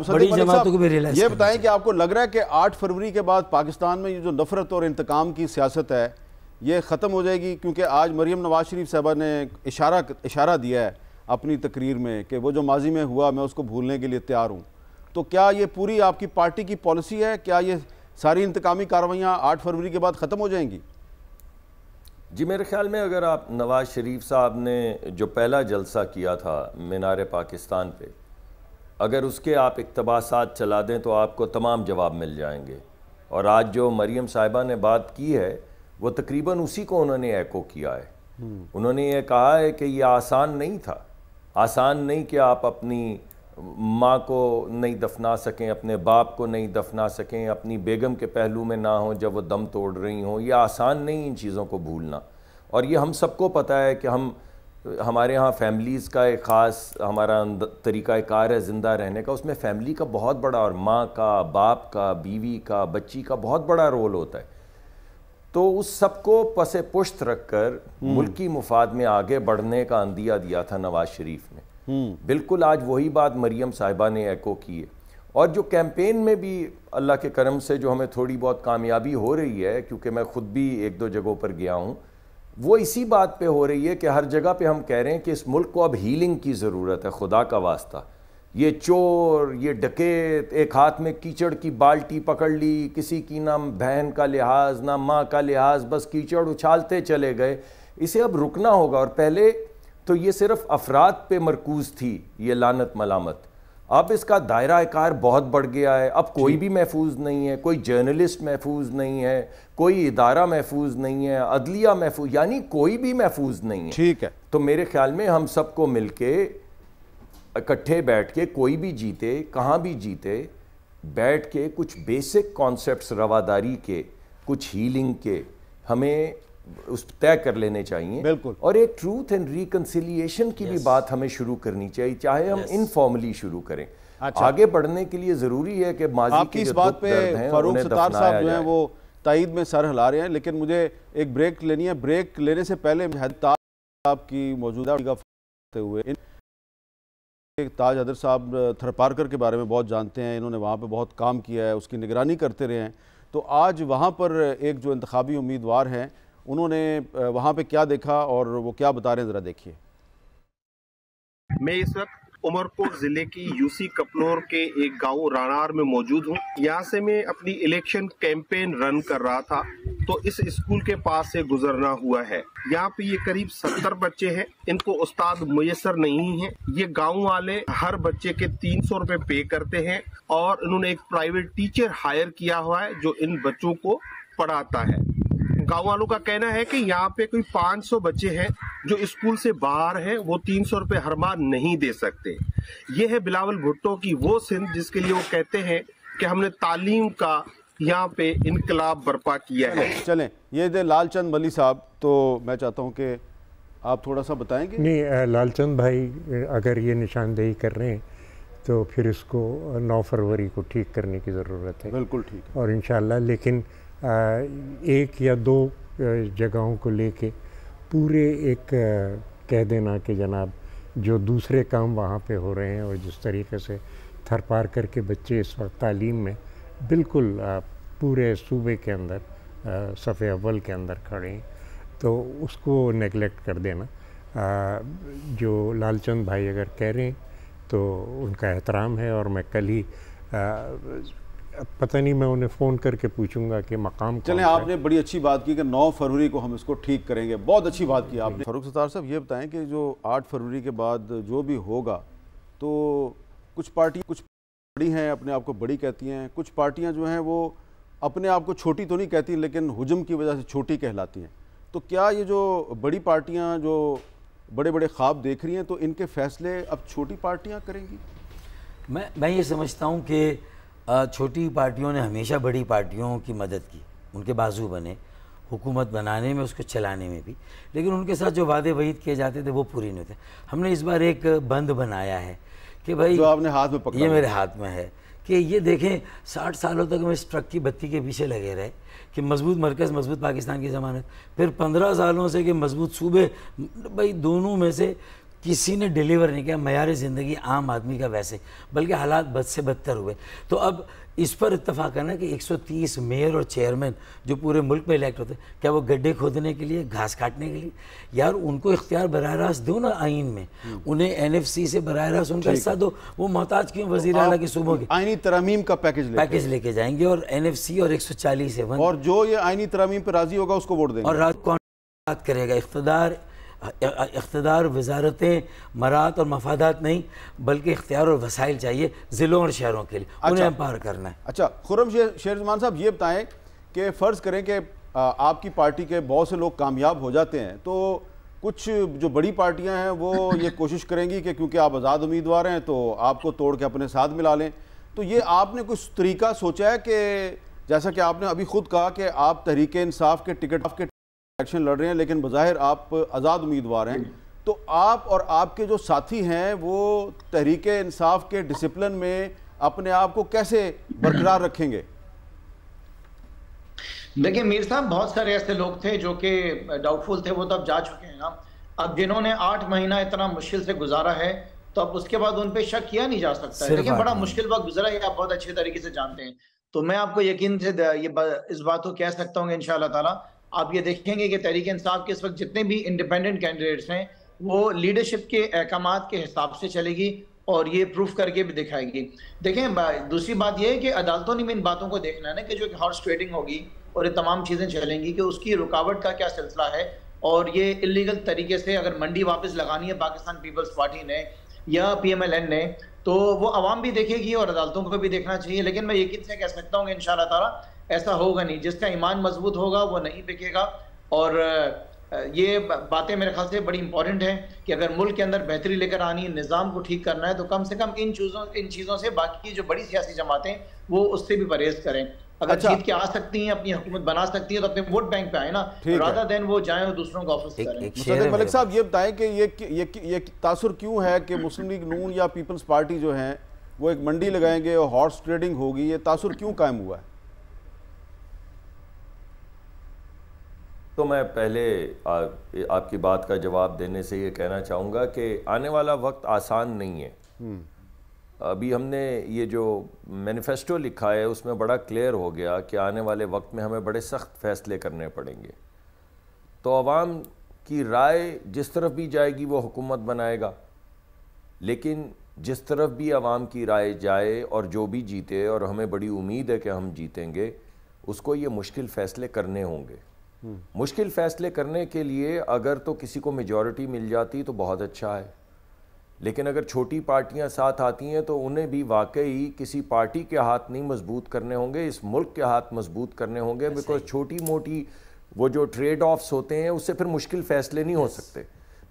بڑی جماعتوں کو بھی ریلائز یہ بتائیں کہ آپ کو لگ رہا ہے کہ 8 فروری کے بعد پاکستان میں یہ جو نفرت اور انتقام کی سیاست ہے یہ ختم ہو جائے گی؟ کیونکہ آج مریم نواز شریف صاحبہ نے اشارہ دیا ہے اپنی تقریر میں کہ وہ جو ماضی میں ہوا میں اس کو بھولنے کے لیے تیار ہوں. تو کیا یہ پوری آپ کی پارٹی کی پالیسی ہے؟ کیا یہ ساری انتقامی کارروائیاں 8 فروری کے بعد ختم ہو جائیں گی؟ جی میرے خیال میں اگر آپ نواز شریف صاحب نے جو پہلا جلسہ کیا تھا مینار پاکستان پہ، اگر اس کے آپ اقتباسات چلا دیں تو آپ کو تمام جواب مل جائیں گے. اور آج جو مریم صاحبہ نے بات کی ہے وہ تقریباً اسی کو انہوں نے ایکو کیا ہے. انہوں نے یہ کہا ہے کہ یہ آسان نہیں تھا، آسان نہیں کہ آپ اپنی ماں کو نہیں دفنا سکیں، اپنے باپ کو نہیں دفنا سکیں، اپنی بیگم کے پہلو میں نہ ہوں جب وہ دم توڑ رہی ہوں. یہ آسان نہیں ان چیزوں کو بھولنا. اور یہ ہم سب کو پتہ ہے کہ ہمارے ہاں فیملیز کا ایک خاص ہمارا طریقہ کار ہے زندہ رہنے کا، اس میں فیملی کا بہت بڑا، اور ماں کا، باپ کا، بیوی کا، بچی کا بہت بڑا رول ہوتا ہے. تو اس سب کو پس پشت رکھ کر ملکی مفاد میں آگے بڑھنے کا عندیہ دیا تھا نواز شریف نے. بالکل آج وہی بات مریم صاحبہ نے ایکو کی ہے. اور جو کیمپین میں بھی اللہ کے کرم سے جو ہمیں تھوڑی بہت کامیابی ہو رہی ہے، کیونکہ میں خود بھی 1-2 جگہوں پر گیا ہوں، وہ اسی بات پہ ہو رہی ہے کہ ہر جگہ پہ ہم کہہ رہے ہیں کہ اس ملک کو اب ہیلنگ کی ضرورت ہے. خدا کا واسطہ یہ چور، یہ ڈکیت، ایک ہاتھ میں کیچڑ کی بالٹی پکڑ لی، کسی کی نہ بہن کا لحاظ نہ ماں کا لحاظ، بس کیچڑ اچھالتے چلے گئے. اسے اب رکنا ہوگا. اور پہلے تو یہ صرف افراد پہ مرکوز تھی یہ لعنت ملامت، اب اس کا دائرہ کار بہت بڑھ گیا ہے. اب کوئی بھی محفوظ نہیں ہے، کوئی جرنلسٹ محفوظ نہیں ہے، کوئی ادارہ محفوظ نہیں ہے، عدلیہ محفوظ، یعنی کوئی بھی محفوظ نہیں ہے. ٹھیک ہے. تو میرے خیال میں ہم سب کو مل کے اکٹھے بیٹھ کے، کوئی بھی جیتے کہاں بھی جیتے، بیٹھ کے کچھ بیسک کانسیپٹس رواداری کے، کچھ ہیلنگ کے ہمیں اس طے کر لینے چاہیے. بالکل. اور ایک ٹروتھ اینڈ ریکنسیلیشن کی بھی بات ہمیں شروع کرنی چاہیے، چاہے ہم انفارملی شروع کریں. آگے بڑھنے کے لیے ضروری ہے کہ ماضی کی اس بات پہ فاروق ستار صاحب جو ہیں وہ تائید میں سر ہلا رہے ہیں، لیکن مجھے ایک بریک لینی ہے. بریک لینے سے پہلے تاج صاحب کی موجودہ ہوئے تاج حیدر صاحب تھرپارکر کے بارے میں بہت جانتے ہیں، انہوں نے وہاں پہ بہت کام کیا ہے، اس کی نگرانی کرتے رہے ہیں. تو آج وہاں پر ایک جو انتخابی امیدوار ہیں انہوں نے وہاں پہ کیا دیکھا اور وہ کیا بتا رہے ہیں، ذرا دیکھیے. میں اس وقت عمرپور ضلع کی یوسی کپلور کے ایک گاؤں رانار میں موجود ہوں. یہاں سے میں اپنی الیکشن کیمپین رن کر رہا تھا تو اس اسکول کے پاس سے گزرنا ہوا ہے. یہاں پہ یہ قریب 70 بچے ہیں، ان کو استاد میسر نہیں ہیں. یہ گاؤں والے ہر بچے کے 300 روپے پے کرتے ہیں اور انہوں نے ایک پرائیویٹ ٹیچر ہائر کیا ہوا ہے جو ان بچوں کو پڑھاتا ہے. گاؤں والوں کا کہنا ہے کہ یہاں پہ کوئی 500 بچے ہیں جو اسکول سے باہر ہیں، وہ 300 روپے ہر ماہ نہیں دے سکتے. یہ ہے بلاول بھٹو کی وہ سندھ جس کے لیے وہ کہتے ہیں کہ ہم نے تعلیم کا یہاں پہ انقلاب برپا کیا ہے. چلیں یہ دے لال چند ملی صاحب، تو میں چاہتا ہوں کہ آپ تھوڑا سا بتائیں گے. نہیں، لال چند بھائی اگر یہ نشاندہی کر رہے ہیں تو پھر اس کو 9 فروری کو ٹھیک کرنے کی ضرورت ہے. بالکل ٹھیک ہے. اور انشاءاللہ، لیکن 1 یا 2 جگہوں کو لے کے پورے ایک کہہ دینا کہ جناب جو دوسرے کام وہاں پہ ہو رہے ہیں اور جس طریقے سے تھرپارکر کے بچے اس وقت تعلیم میں بالکل پورے صوبے کے اندر صف اول کے اندر کھڑے ہیں، تو اس کو نیگلیکٹ کر دینا. جو لال چند بھائی اگر کہہ رہے ہیں تو ان کا احترام ہے. اور میں کل ہی پتہ نہیں، میں انہیں فون کر کے پوچھوں گا کہ مقام چلیں. آپ نے بڑی اچھی بات کی کہ 9 فروری کو ہم اس کو ٹھیک کریں گے. بہت اچھی بات کی آپ نے. فاروق ستار صاحب یہ بتائیں کہ جو 8 فروری کے بعد جو بھی ہوگا، تو کچھ پارٹیاں کچھ بڑی ہیں، اپنے آپ کو بڑی کہتی ہیں، کچھ پارٹیاں جو ہیں وہ اپنے آپ کو چھوٹی تو نہیں کہتی لیکن ہجوم کی وجہ سے چھوٹی کہلاتی ہیں. تو کیا یہ جو بڑی پارٹیاں جو بڑے بڑے خواب دیکھ رہی ہیں تو ان کے فیصلے اب چھوٹی پارٹیاں کریں گی؟ میں یہ سمجھتا ہوں کہ چھوٹی پارٹیوں نے ہمیشہ بڑی پارٹیوں کی مدد کی، ان کے بازو بنے حکومت بنانے میں، اس کو چلانے میں بھی، لیکن ان کے ساتھ جو وعدے وعید کیے جاتے تھے وہ پوری نہیں ہوتے. ہم نے اس بار ایک بند بنایا ہے کہ بھائی جو آپ نے ہاتھ میں پکڑا، یہ میرے ہاتھ میں ہے کہ یہ دیکھیں 60 سالوں تک ہم اس ٹرک کی بتی کے پیچھے لگے رہے کہ مضبوط مرکز، مضبوط پاکستان کی ضمانت، پھر 15 سالوں سے کہ مضبوط صوبے. بھائی دونوں میں سے کسی نے ڈیلیور نہیں کیا. معیار زندگی عام آدمی کا ویسے, بلکہ حالات بد سے بدتر ہوئے. تو اب اس پر اتفاق کرنا کہ 130 میئر اور چیئرمین جو پورے ملک میں الیکٹ ہوتے ہیں, کیا وہ گڈھے کھودنے کے لیے, گھاس کاٹنے کے لیے؟ یار ان کو اختیار براہ راست دو نا آئین میں, انہیں NFC سے براہ راست ان کا حصہ دو. وہ محتاج کیوں وزیر اعلیٰ کے صوبوں کے آئینی ترامیم کا پیکج لے کے جائیں گے, اور NFC اور 140 ہے, اور جو یہ آئینی ترامیم پہ راضی ہوگا اس کو ووٹ دیں گے. اور رات کون بات کرے گا؟ اقتدار وزارتیں مراد اور مفادات نہیں, بلکہ اختیار اور وسائل چاہیے ضلعوں اور شہروں کے لیے, انہیں امپاور کرنا ہے. اچھا خرم شیرزمان صاحب, یہ بتائیں کہ فرض کریں کہ آپ کی پارٹی کے بہت سے لوگ کامیاب ہو جاتے ہیں, تو کچھ جو بڑی پارٹیاں ہیں وہ یہ کوشش کریں گی کہ کیونکہ آپ آزاد امیدوار ہیں تو آپ کو توڑ کے اپنے ساتھ ملا لیں. تو یہ آپ نے کچھ طریقہ سوچا ہے کہ جیسا کہ آپ نے ابھی خود کہا کہ آپ تحریک انصاف کے ٹکٹ الیکشن لڑ رہے ہیں, لیکن بظاہر آپ آزاد امیدوار ہیں, تو آپ اور آپ کے جو ساتھی ہیں وہ تحریک انصاف کے ڈسپلن میں اپنے آپ کو کیسے برقرار رکھیں گے؟ دیکھیں میر صاحب, بہت سارے ایسے لوگ تھے جو کہ ڈاؤٹ فل تھے, وہ تو اب جا چکے ہیں نا. اب جنہوں نے 8 مہینہ اتنا مشکل سے گزارا ہے, تو اب اس کے بعد ان پہ شک کیا نہیں جا سکتا ہے. لیکن بڑا مشکل وقت گزرا ہے, آپ بہت اچھے طریقے سے جانتے ہیں. تو میں آپ کو یقین سے اس بات کو کہہ سکتا ہوں کہ انشاءاللہ تعالیٰ آپ یہ دیکھیں گے کہ تحریک انصاف کے اس وقت جتنے بھی انڈیپینڈنٹ کینڈیڈیٹس ہیں وہ لیڈرشپ کے احکامات کے حساب سے چلے گی, اور یہ پروف کر کے بھی دکھائے گی. دیکھیں دوسری بات یہ ہے کہ عدالتوں نے بھی ان باتوں کو دیکھنا ہے نا, کہ جو ہارس ٹریڈنگ ہوگی اور یہ تمام چیزیں چلیں گی, کہ اس کی رکاوٹ کا کیا سلسلہ ہے, اور یہ اللیگل طریقے سے اگر منڈی واپس لگانی ہے پاکستان پیپلز پارٹی نے یا PMLN نے, تو وہ عوام بھی دیکھے گی اور عدالتوں کو بھی دیکھنا چاہیے. لیکن میں یقین سے کہہ سکتا ہوں کہ انشاءاللہ تعالیٰ ایسا ہوگا نہیں. جس کا ایمان مضبوط ہوگا وہ نہیں بکے گا. اور یہ باتیں میرے خیال سے بڑی امپورٹنٹ ہیں کہ اگر ملک کے اندر بہتری لے کر آنی ہے, نظام کو ٹھیک کرنا ہے, تو کم سے کم ان چیزوں سے باقی جو بڑی سیاسی جماعتیں وہ اس سے بھی پرہیز کریں. اگر جیت کے آ سکتی ہیں, اپنی حکومت بنا سکتی ہیں, تو اپنے ووٹ بینک پہ آئیں نا, رادر دین وہ جائیں اور دوسروں کو آفس کریں. مصدق ملک صاحب, یہ بتائیں کہ یہ تاثر کیوں ہے کہ مسلم لیگ نون یا پیپلز پارٹی جو ہیں وہ ایک منڈی لگائیں گے اور ہارس ٹریڈنگ ہوگی, یہ تاثر کیوں قائم ہوا ہے؟ تو میں پہلے آپ کی بات کا جواب دینے سے یہ کہنا چاہوں گا کہ آنے والا وقت آسان نہیں ہے. ابھی ہم نے یہ جو مینیفیسٹو لکھا ہے اس میں بڑا کلیئر ہو گیا کہ آنے والے وقت میں ہمیں بڑے سخت فیصلے کرنے پڑیں گے. تو عوام کی رائے جس طرف بھی جائے گی وہ حکومت بنائے گا, لیکن جس طرف بھی عوام کی رائے جائے اور جو بھی جیتے, اور ہمیں بڑی امید ہے کہ ہم جیتیں گے, اس کو یہ مشکل فیصلے کرنے ہوں گے. مشکل فیصلے کرنے کے لیے اگر تو کسی کو میجورٹی مل جاتی تو بہت اچھا ہے, لیکن اگر چھوٹی پارٹیاں ساتھ آتی ہیں تو انہیں بھی واقعی کسی پارٹی کے ہاتھ نہیں مضبوط کرنے ہوں گے, اس ملک کے ہاتھ مضبوط کرنے ہوں گے. بیکاز چھوٹی موٹی وہ جو ٹریڈ آفس ہوتے ہیں اس سے پھر مشکل فیصلے نہیں ہو سکتے.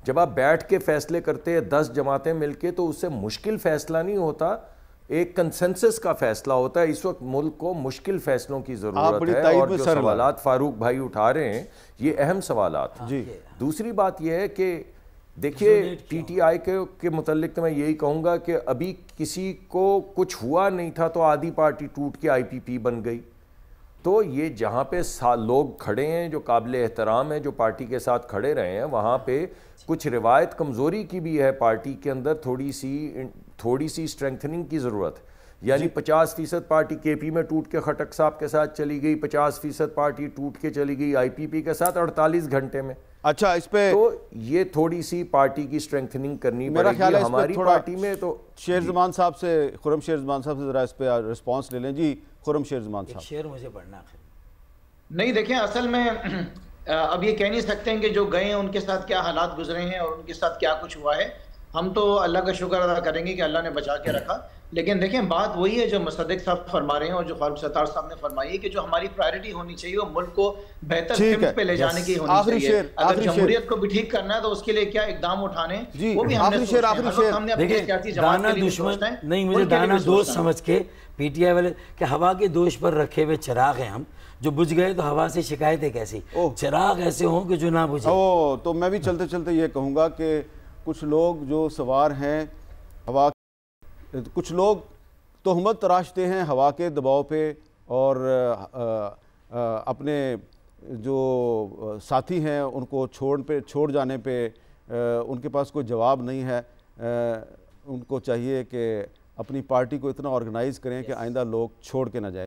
جب آپ بیٹھ کے فیصلے کرتے ہیں 10 جماعتیں مل کے, تو اس سے مشکل فیصلہ نہیں ہوتا, ایک کنسنسس کا فیصلہ ہوتا ہے. اس وقت ملک کو مشکل فیصلوں کی ضرورت ہے, اور جو سوالات فاروق بھائی اٹھا رہے ہیں یہ اہم سوالات ہیں. دوسری بات یہ ہے کہ دیکھیے PTI کے متعلق تو میں یہی کہوں گا کہ ابھی کسی کو کچھ ہوا نہیں تھا تو آدھی پارٹی ٹوٹ کے IPP بن گئی. تو یہ جہاں پہ لوگ کھڑے ہیں جو قابل احترام ہیں, جو پارٹی کے ساتھ کھڑے رہے ہیں, وہاں پہ کچھ روایت کمزوری کی بھی ہے پارٹی کے اندر, تھوڑی سی اسٹرینتھننگ کی ضرورت ہے. یعنی 50% پارٹی KP میں ٹوٹ کے خٹک صاحب کے ساتھ چلی گئی, 50% پارٹی ٹوٹ کے چلی گئی IPP کے ساتھ 48 گھنٹے میں. اچھا, اس پہ تو یہ تھوڑی سی پارٹی کی اسٹرینتھننگ کرنی پڑے گی ہماری پارٹی میں. تو شیرزمان صاحب سے, خرم شیرزمان صاحب سے ذرا اس پہ رسپانس لے لیں. جی خرم شیرزمان صاحب. شعر مجھے پڑھنا ہے. نہیں دیکھیں, اصل میں اب یہ کہہ نہیں سکتے ہیں کہ جو گئے ہیں ان کے ساتھ کیا حالات گزرے ہیں اور ان کے ساتھ کیا کچھ ہوا ہے. ہم تو اللہ کا شکر ادا کریں گے کہ اللہ نے بچا کے رکھا. لیکن دیکھیں بات وہی ہے جو مصدق صاحب فرما رہے ہیں اور جو فاروق ستار صاحب نے فرمائی ہے کہ جو ہماری پرائرٹی ہونی چاہیے وہ ملک کو بہتر سمت پہ لے جانے کی ہونی چاہیے. اگر جمہوریت کو بھی ٹھیک کرنا ہے تو اس کے لیے کیا اقدام اٹھانے, وہ بھی ہم نے سوچنا. دیکھیں دانا دشمن نہیں, مجھے دانا دوست سمجھ کے PTI والے کہ ہوا کے دوش پر رکھے ہوئے چراغ ہیں ہم, جو بجھ گئے تو ہوا سے شکایتیں کیسی, چراغ ایسے ہوں کہ جو نہ بجھے. تو میں بھی چلتے چلتے یہ کہوں گا کہ کچھ لوگ جو سوار ہیں ہوا, کچھ لوگ تہمت تراشتے ہیں ہوا کے دباؤ پہ, اور اپنے جو ساتھی ہیں ان کو چھوڑ جانے پہ ان کے پاس کوئی جواب نہیں ہے. ان کو چاہیے کہ اپنی پارٹی کو اتنا آرگنائز کریں کہ آئندہ لوگ چھوڑ کے نہ جائیں.